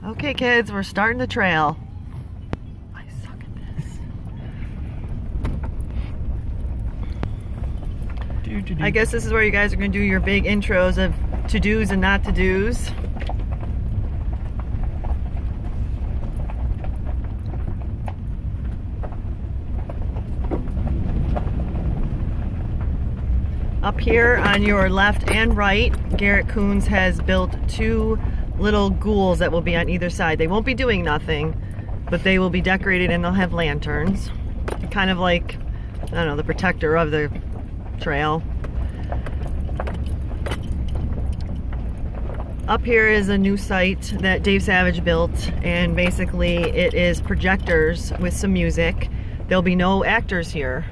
Okay kids, we're starting the trail. I suck at this. I guess this is where you guys are going to do your big intros of to-dos and not to-dos. Up here on your left and right, Garrett Coons has built two little ghouls that will be on either side. They won't be doing nothing, but they will be decorated and they'll have lanterns. Kind of like, I don't know, the protector of the trail. Up here is a new site that Dave Savage built, and basically it is projectors with some music. There'll be no actors here.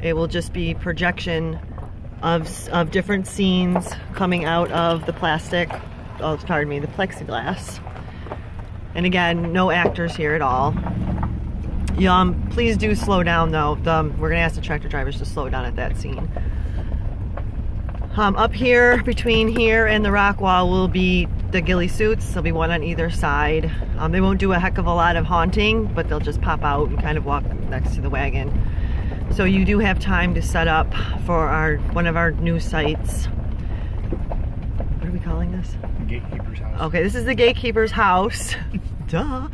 It will just be projection of different scenes coming out of the plastic, oh, pardon me, the plexiglass. And again, no actors here at all. Please do slow down though. We're gonna ask the tractor drivers to slow down at that scene. Up here, between here and the rock wall, will be the ghillie suits. There'll be one on either side. They won't do a heck of a lot of haunting, but they'll just pop out and kind of walk next to the wagon. So you do have time to set up for one of our new sites. What are we calling this? Gatekeeper's house. Okay, this is the gatekeeper's house. Duh.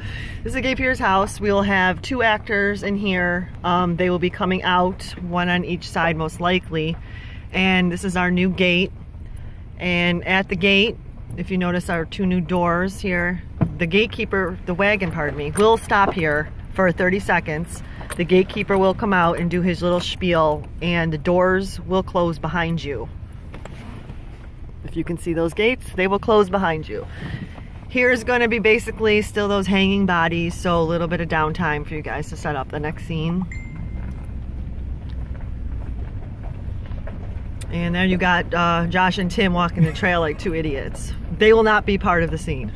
This is the gatekeeper's house. We will have two actors in here. They will be coming out, one on each side most likely. And this is our new gate. And at the gate, if you notice our two new doors here, the wagon, pardon me, will stop here for 30 seconds. The gatekeeper will come out and do his little spiel, and the doors will close behind you. If you can see those gates, they will close behind you. Here's going to be basically still those hanging bodies, so a little bit of downtime for you guys to set up the next scene. And then you got Josh and Tim walking the trail like two idiots. They will not be part of the scene.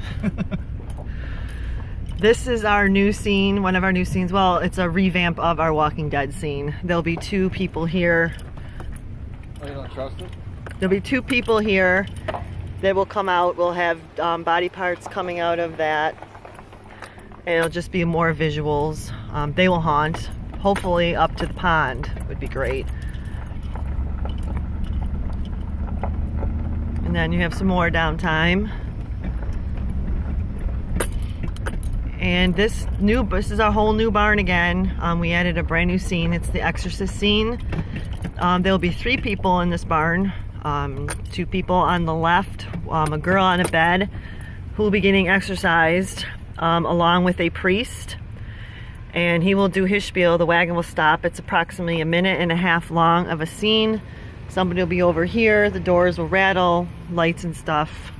This is our new scene, one of our new scenes. Well, it's a revamp of our Walking Dead scene. There'll be two people here. Oh, you don't trust it? There'll be two people here that will come out. We'll have body parts coming out of that. And it'll just be more visuals. They will haunt, hopefully up to the pond would be great. And then you have some more downtime. And this is our whole new barn again. We added a brand new scene. It's the Exorcist scene. There'll be three people in this barn. Two people on the left, a girl on a bed who will be getting exorcised, along with a priest. And he will do his spiel. The wagon will stop. It's approximately 1.5 minutes long of a scene. Somebody will be over here. The doors will rattle, lights and stuff.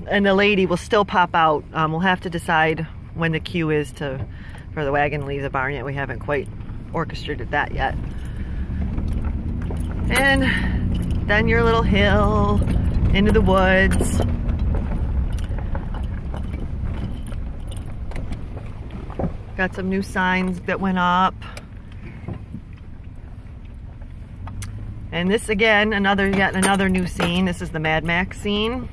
And the lady will still pop out. We'll have to decide when the cue is for the wagon to leave the barn yet. We haven't quite orchestrated that yet. And then your little hill into the woods. Got some new signs that went up. And this again, yet another new scene. This is the Mad Max scene.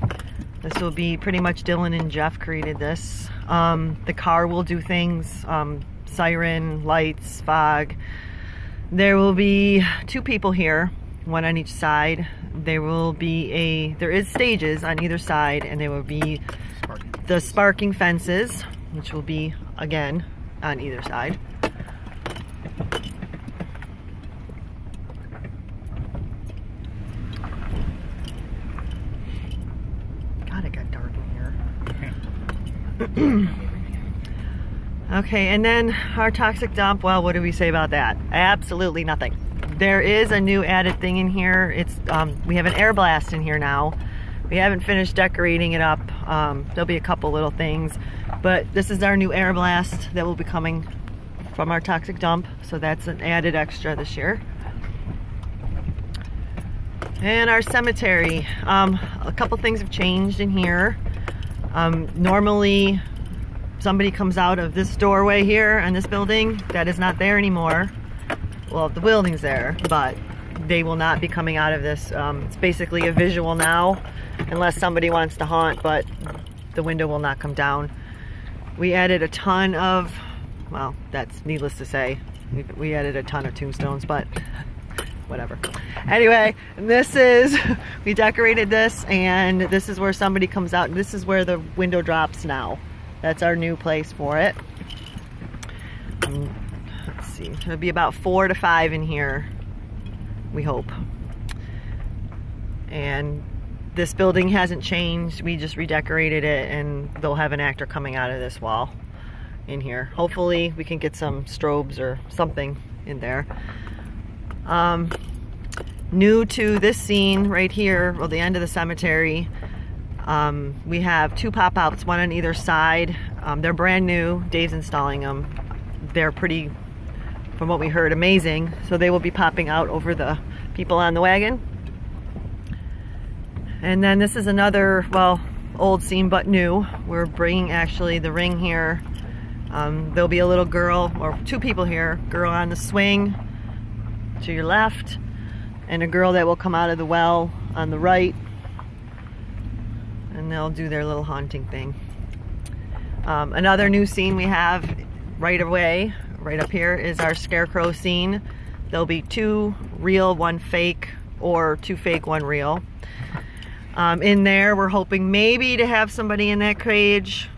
This will be pretty much Dylan and Jeff created this. The car will do things, siren, lights, fog. There will be two people here, one on each side. There is stages on either side, and there will be the sparking fences, which will be, again, on either side. Okay, and then our toxic dump, well, what do we say about that? Absolutely nothing. There is a new added thing in here. It's we have an air blast in here now. We haven't finished decorating it up. There'll be a couple little things, but this is our new air blast that will be coming from our toxic dump, so that's an added extra this year. And our cemetery, a couple things have changed in here. Normally somebody comes out of this doorway here in this building. That is not there anymore. Well, the building's there, but they will not be coming out of this. It's basically a visual now, unless somebody wants to haunt, but the window will not come down. We added a ton of, well, that's needless to say. We added a ton of tombstones, but whatever. Anyway, this is, we decorated this, and this is where somebody comes out. This is where the window drops now. That's our new place for it. Let's see, it'll be about 4 to 5 in here, we hope. And this building hasn't changed. We just redecorated it, and they'll have an actor coming out of this wall in here. Hopefully we can get some strobes or something in there. New to this scene right here, well, the end of the cemetery, we have 2 pop-outs, one on either side. They're brand new. Dave's installing them. They're pretty, from what we heard, amazing. So they will be popping out over the people on the wagon. And then this is another, well, old scene but new. We're bringing actually the ring here. There'll be a little girl, or 2 people here, girl on the swing to your left, and a girl that will come out of the well on the right, and they'll do their little haunting thing. Another new scene we have right away, right up here, is our scarecrow scene. There'll be 2 real, 1 fake, or 2 fake, 1 real. In there, we're hoping maybe to have somebody in that cage.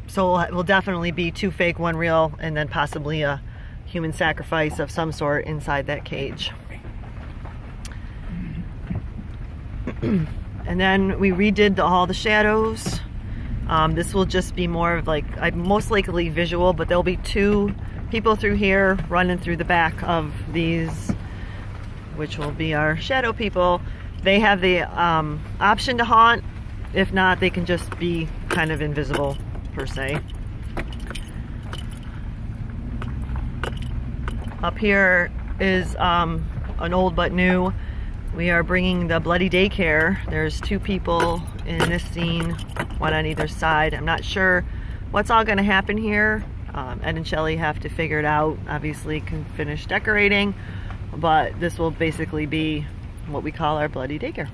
So it will definitely be 2 fake, 1 real, and then possibly a human sacrifice of some sort inside that cage. And then we redid all the shadows. This will just be more of like, most likely visual, but there'll be 2 people through here running through the back of these, which will be our shadow people. They have the option to haunt. If not, they can just be kind of invisible per se. Up here is an old but new. We are bringing the bloody daycare. There's 2 people in this scene, 1 on either side. I'm not sure what's all going to happen here. Ed and Shelley have to figure it out. Obviously can finish decorating, but this will basically be what we call our bloody daycare.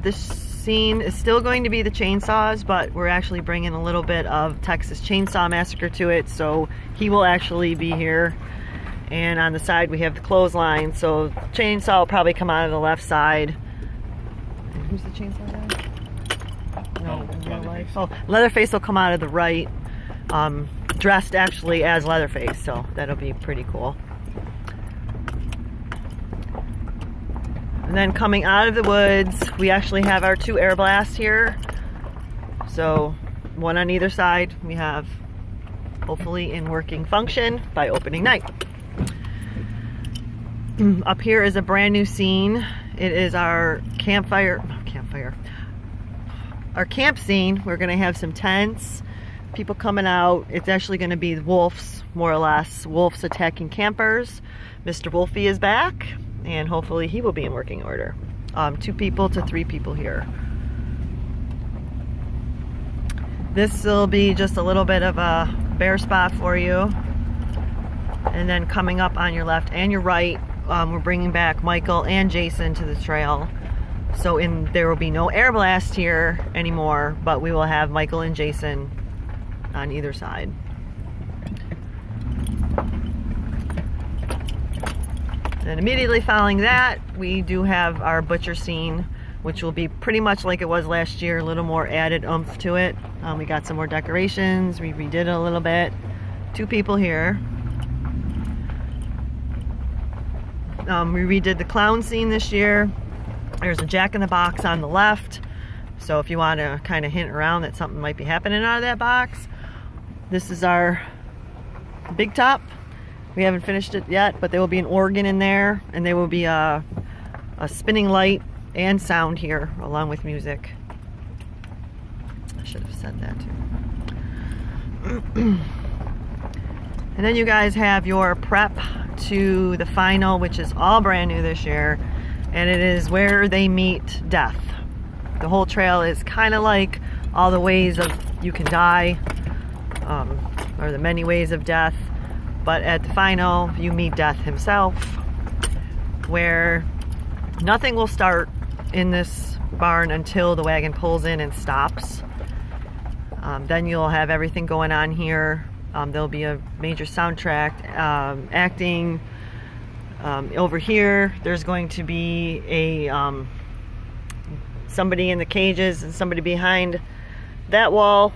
This scene is still going to be the chainsaws, but we're actually bringing a little bit of Texas Chainsaw Massacre to it, so he will actually be here. And on the side we have the clothesline, so chainsaw will probably come out of the left side. And who's the chainsaw guy? No, in real life. Oh, Leatherface will come out of the right, dressed actually as Leatherface, so that'll be pretty cool. And then coming out of the woods, we actually have our 2 air blasts here. So 1 on either side. We have hopefully in working function by opening night. Up here is a brand new scene. It is our our camp scene. We're gonna have some tents, people coming out. It's actually gonna be wolves, more or less. Wolves attacking campers. Mr. Wolfie is back, and hopefully he will be in working order. 2 people to 3 people here. This will be just a little bit of a bare spot for you. And then coming up on your left and your right, we're bringing back Michael and Jason to the trail. So there will be no air blast here anymore, but we will have Michael and Jason on either side. And immediately following that, we do have our butcher scene, which will be pretty much like it was last year, a little more added oomph to it. We got some more decorations, we redid it a little bit. 2 people here. We redid the clown scene this year. There's a jack-in-the-box on the left, so if you want to kind of hint around that something might be happening out of that box. This is our big top. We haven't finished it yet, but there will be an organ in there, and there will be a spinning light and sound here, along with music. I should have said that too. And then you guys have your prep to the final, which is all brand new this year, and it is where they meet death. The whole trail is kind of like all the ways of you can die. or the many ways of death. But at the final, you meet death himself, where nothing will start in this barn until the wagon pulls in and stops. Then you'll have everything going on here. There'll be a major soundtrack, acting. Over here, there's going to be a somebody in the cages and somebody behind that wall.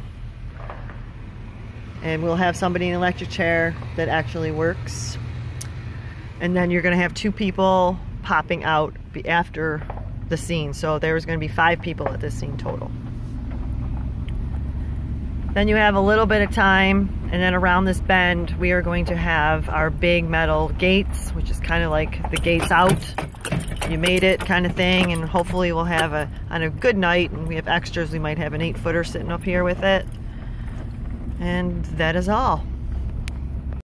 And we'll have somebody in an electric chair that actually works. And then you're going to have 2 people popping out after the scene. So there's going to be 5 people at this scene total. Then you have a little bit of time, and then around this bend we are going to have our big metal gates, which is kind of like the gates out. You made it kind of thing, and hopefully we'll have on a good night, and we have extras, we might have an 8-footer sitting up here with it. And that is all.